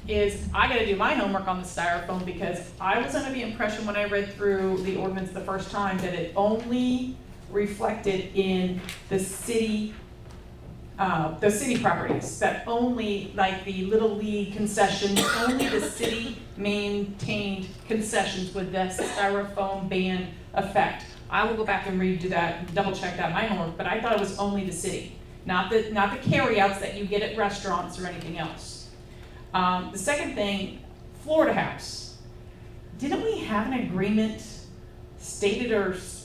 is I gotta do my homework on the styrofoam because I was under the impression when I read through the ordinance the first time that it only reflected in the city properties, that only like the Little League concessions, only the city maintained concessions with the styrofoam ban effect. I will go back and redo that, double check that in my homework, but I thought it was only the city, not the carryouts that you get at restaurants or anything else. The second thing, Florida House. Didn't we have an agreement stated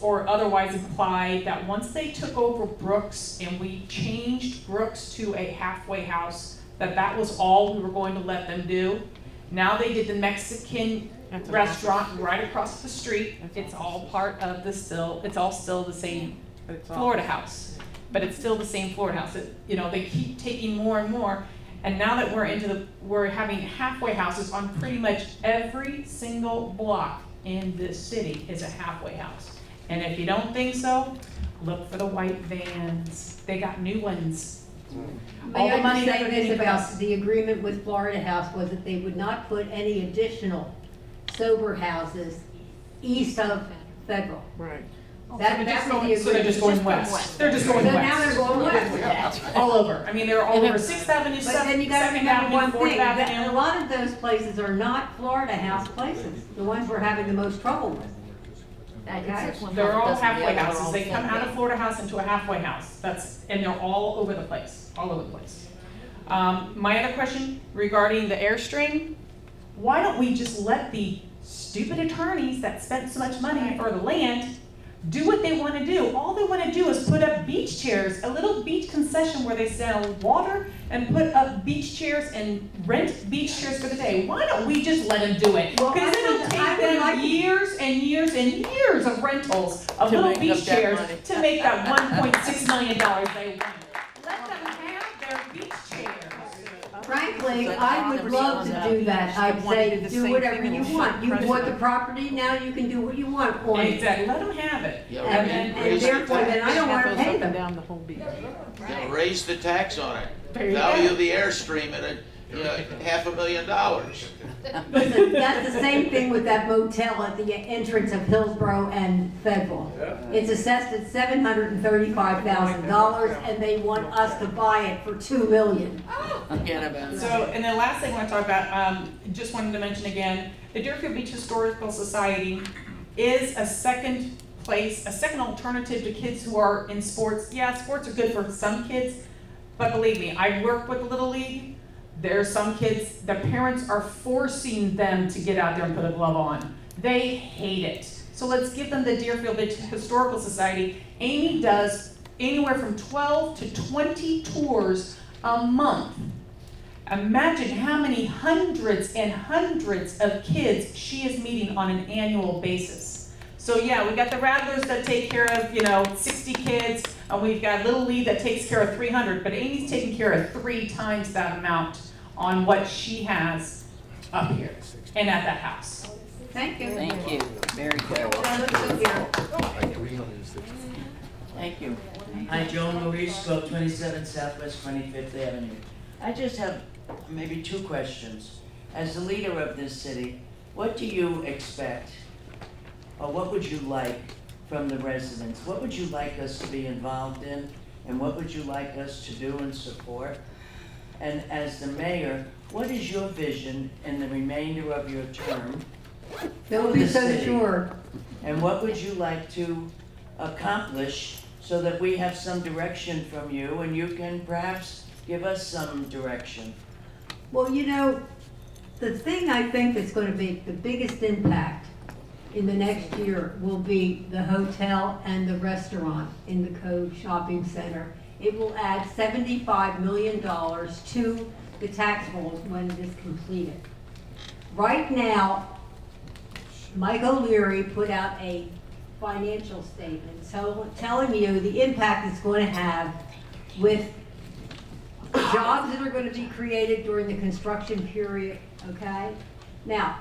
or otherwise implied that once they took over Brooks and we changed Brooks to a halfway house, that was all we were going to let them do? Now they did the Mexican restaurant right across the street. It's all part of it's all still the same Florida House, but it's still the same Florida House. They keep taking more and more. And now that we're having halfway houses on pretty much every single block in this city is a halfway house. And if you don't think so, look for the white vans. They got new ones. All the money May I just say that this they're about the agreement with Florida House was that they would not put any additional sober houses east of Federal. Right. So they're just going west. They're just going So west. now they're going west. All over. I mean, they're all over 6th Avenue, But then you gotta 2nd remember Avenue, one 4th thing, that Avenue. a lot of those places are not Florida House places, the ones we're having the most trouble with. Okay? They're all halfway houses. They come out of Florida House into a halfway house. And they're all over the place, all over the place. My other question regarding the Airstream, why don't we just let the stupid attorneys that spent so much money for the land do what they want to do? All they want to do is put up beach chairs, a little beach concession where they sell water and put up beach chairs and rent beach chairs for the day. Why don't we just let them do it? Because it'll take them years and years and years of rentals of To little make beach up that chairs money. to make that $1.6 million they want. Let them have their beach chairs. Frankly, I would love to do that. I'd say, do whatever you want. You bought the property, now you can do what you want on it. Exactly, let them have it. And therefore, then I don't want to pay them. Down the whole beach. Raise the tax on it. There you Value go. the Airstream at $500,000. Listen, that's the same thing with that motel at the entrance of Hillsborough and Federal. It's assessed at $735,000 and they want us to buy it for $2 million. Forget about it. So, and then last thing I want to talk about, just wanted to mention again, the Deerfield Beach Historical Society is a second alternative to kids who are in sports. Yeah, sports are good for some kids, but believe me, I work with the Little League. There are some kids, the parents are forcing them to get out there and put a glove on. They hate it. So let's give them the Deerfield Beach Historical Society. Amy does anywhere from 12 to 20 tours a month. Imagine how many hundreds and hundreds of kids she is meeting on an annual basis. So yeah, we got the Rattlers that take care of, 60 kids, and we've got Little League that takes care of 300, but Amy's taking care of 3 times that amount on what she has up here and at that house. Thank you. Thank you. Very good. Thank you. Hi, Joan Luis, 1227 Southwest 25th Avenue. I just have maybe 2 questions. As the leader of this city, what do you expect, or what would you like from the residents? What would you like us to be involved in, and what would you like us to do and support? And as the mayor, what is your vision in the remainder of your term? Don't for be the so city? sure. And what would you like to accomplish so that we have some direction from you and you can perhaps give us some direction. Well, you know, the thing I think that's going to make the biggest impact in the next year will be the hotel and the restaurant in the Cove Shopping Center. It will add $75 million to the tax rolls when it is completed. Right now, Mike O'Leary put out a financial statement telling you the impact it's going to have with jobs that are going to be created during the construction period, okay? Now,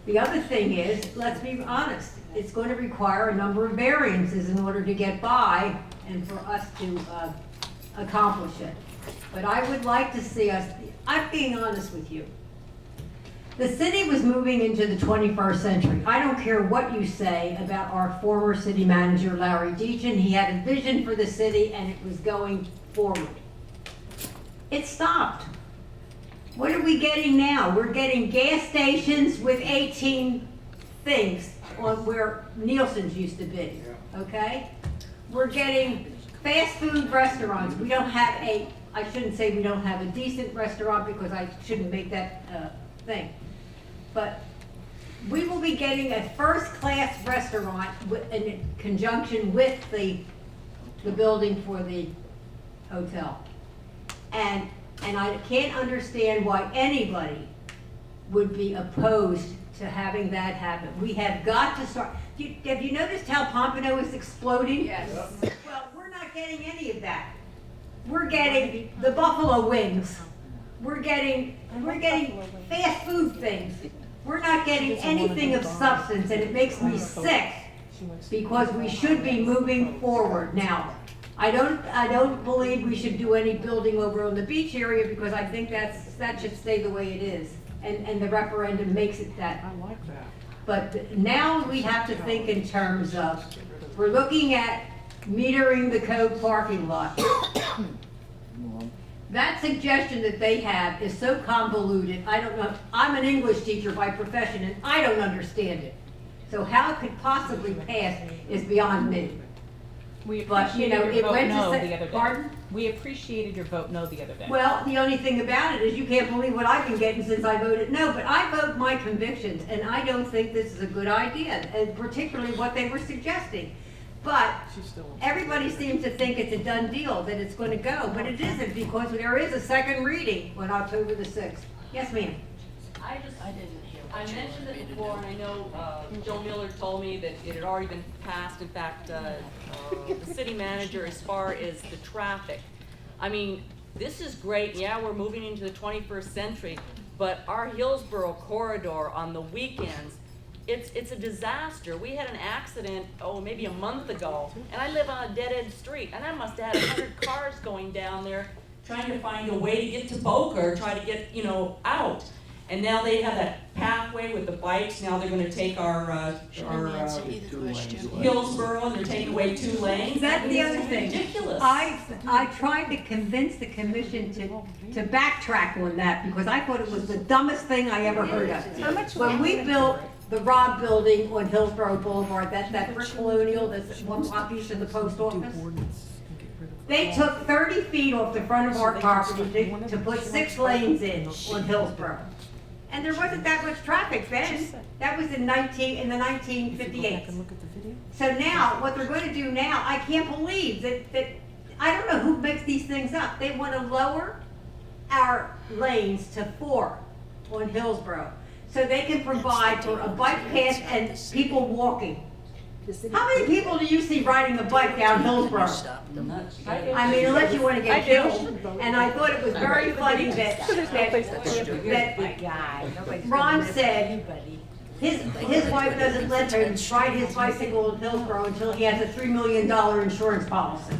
the other thing is, let's be honest, it's going to require a number of variances in order to get by and for us to accomplish it. But I would like to see us, I'm being honest with you. The city was moving into the 21st century. I don't care what you say about our former city manager, Larry Deacon. He had a vision for the city and it was going forward. It stopped. What are we getting now? We're getting gas stations with 18 things on where Nielsen's used to be, okay? We're getting fast food restaurants. We don't have I shouldn't say we don't have a decent restaurant because I shouldn't make that thing. But we will be getting a first-class restaurant in conjunction with the building for the hotel. And I can't understand why anybody would be opposed to having that happen. We have got to start. Have you noticed how Pompano is exploding? Yes. Well, we're not getting any of that. We're getting the buffalo wings. We're getting fast food things. We're not getting anything of substance, and it makes me sick because we should be moving forward. Now, I don't believe we should do any building over on the beach area because I think that should stay the way it is, and the referendum makes it that. I like that. But now we have to think in terms of, we're looking at metering the Cove parking lot. That suggestion that they have is so convoluted, I don't know, I'm an English teacher by profession and I don't understand it. So how it could possibly pass is beyond me. We But, you know, appreciated it your vote went to no say- the other day. Pardon? We appreciated your vote no the other day. Well, the only thing about it is you can't believe what I've been getting since I voted no, but I vote my convictions and I don't think this is a good idea, and particularly what they were suggesting. But everybody seems to think it's a done deal, that it's going to go, but it isn't because there is a second reading on October the 6th. Yes, ma'am? I mentioned it before, and I know Joe Miller told me that it had already been passed. In fact, the city manager, as far as the traffic, I mean, this is great. Yeah, we're moving into the 21st century, but our Hillsborough corridor on the weekends, it's a disaster. We had an accident, maybe a month ago, and I live on a dead-end street, and I must have had 100 cars going down there trying to find a way to get to Boca or try to get, out. And now they have that pathway with the bikes. Now they're going to take our Hillsborough and they're taking away 2 lanes. That's the other thing. Ridiculous. I tried to convince the commission to backtrack on that because I thought it was the dumbest thing I ever heard of. When we built the Robb building on Hillsborough Boulevard, that brick colonial that's 1 block east of the post office, they took 30 feet off the front of our property to put 6 lanes in on Hillsborough. And there wasn't that much traffic then. That was in the 1958. So now, what they're going to do now, I can't believe that I don't know who makes these things up. They want to lower our lanes to 4 on Hillsborough so they can provide for a bike path and people walking. How many people do you see riding a bike down Hillsborough? I mean, unless you want to get killed. And I thought it was very funny that Ron said his wife doesn't let him ride his bicycle in Hillsborough until he has a $3 million insurance policy.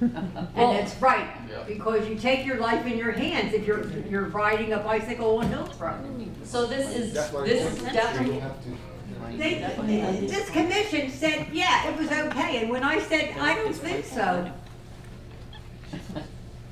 And it's right, because you take your life in your hands if you're riding a bicycle on Hillsborough. So this is definitely. This commission said, yeah, it was okay, and when I said, I don't think so.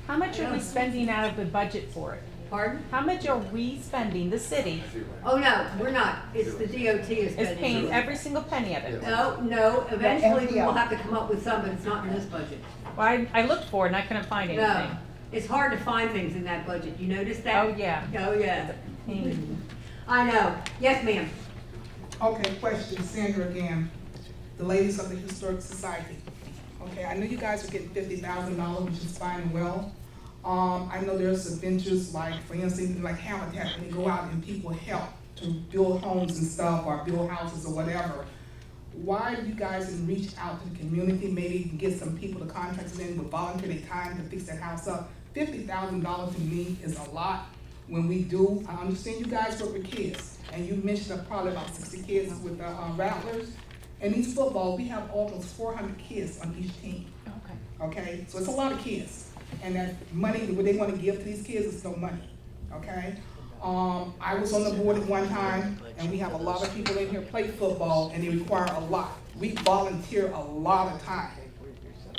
How much are we spending out of the budget for it? Pardon? How much are we spending, the city Oh, no, we're not. It's the DOT is is spending. paying every single penny of it? No, eventually we will have to come up with some, but it's not in this budget. Well, I looked for it and I couldn't find anything. No, it's hard to find things in that budget. You notice that? Oh, yeah. Oh, yeah. I know. Yes, ma'am. Okay, question, Sandra again, the ladies of the Historic Society. Okay, I know you guys are getting $50,000, which is fine and well. I know there's adventures like, for instance, like Habitat, when they go out and people help to build homes and stuff, or build houses or whatever. Why do you guys didn't reach out to the community, maybe you can get some people, the contractors in with volunteer their time to fix that house up? $50,000 to me is a lot. When we do, I understand you guys work with kids, and you mentioned probably about 60 kids with the Rattlers. In these football, we have almost 400 kids on each team. Okay, so it's a lot of kids. And that money, what they want to give to these kids is no money, okay? I was on the board at one time, and we have a lot of people in here play football, and they require a lot. We volunteer a lot of time.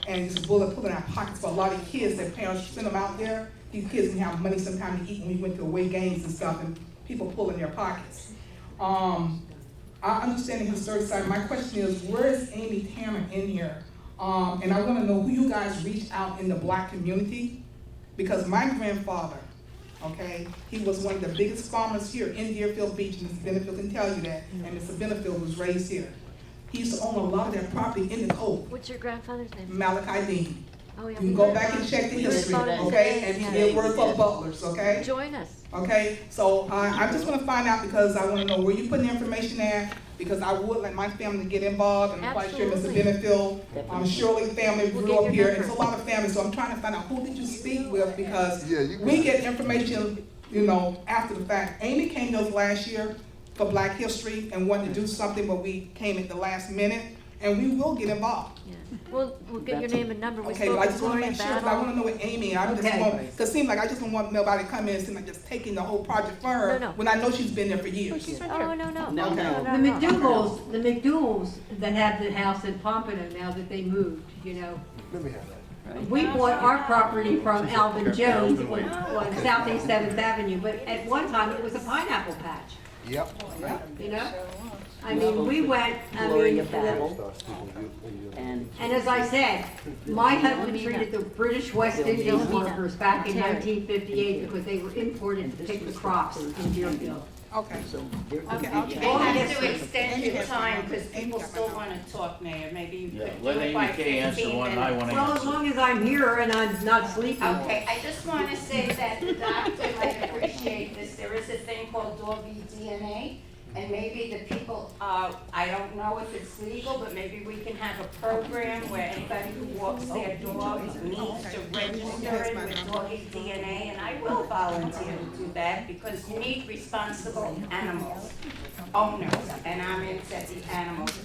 And it's a bullet put in our pockets for a lot of kids that parents send them out there. These kids can have money sometime to eat when we went to away games and stuff, and people pull in their pockets. I understand the historic side. My question is, where is Amy Tanner in here? And I want to know who you guys reach out in the Black community, because my grandfather, okay, he was one of the biggest farmers here in Deerfield Beach, and Mr. Benefield can tell you that, and Mr. Benefield was raised here. He used to own a lot of that property in the Cove. What's your grandfather's name? Malachi Dean. Oh, yeah. You can go back and check the history, okay, and he did work for Butlers, okay? Join us. Okay, so I just want to find out, because I want to know where you put the information at, because I would like my family to get involved, and I'm quite sure Mr. Benefield, Shirley family grew up here, and it's a lot of families, so I'm trying to find out who did you speak with, because we get information, you know, after the fact. Amy came to us last year for Black History and wanted to do something, but we came at the last minute, and we will get involved. Yeah. We'll get your name and number. We Okay, spoke but I with just want to Gloria make sure, 'cause I want to know what Amy, I just want, because it seems like I just don't want nobody to come in and seem like just taking the whole project for her, No. when I know she's been there for years. Oh, no. The McDougalls that have the house in Pompano now that they moved, you know. Let me have that. We bought our property from Alvin Jones on Southeast 7th Avenue, but at one time it was a pineapple patch, Yep. you know? I mean, we went, and as I said, my husband treated the British West Indies workers back in 1958 because they were imported to pick the crops in Deerfield. Okay. They have to extend your time, because people still want to talk, Mayor. Maybe you could do let it by Amy Kay answer 15 one I minutes. want to Well, as answer. long as I'm here and I'm not sleeping. Okay, I just want to say that the doctor might appreciate this. There is a thing called doggy DNA, and maybe the people, I don't know if it's legal, but maybe we can have a program where anybody who walks their dog needs to register it with doggy DNA, and I will volunteer to do that, because you need responsible animals, owners, and I'm into the animals.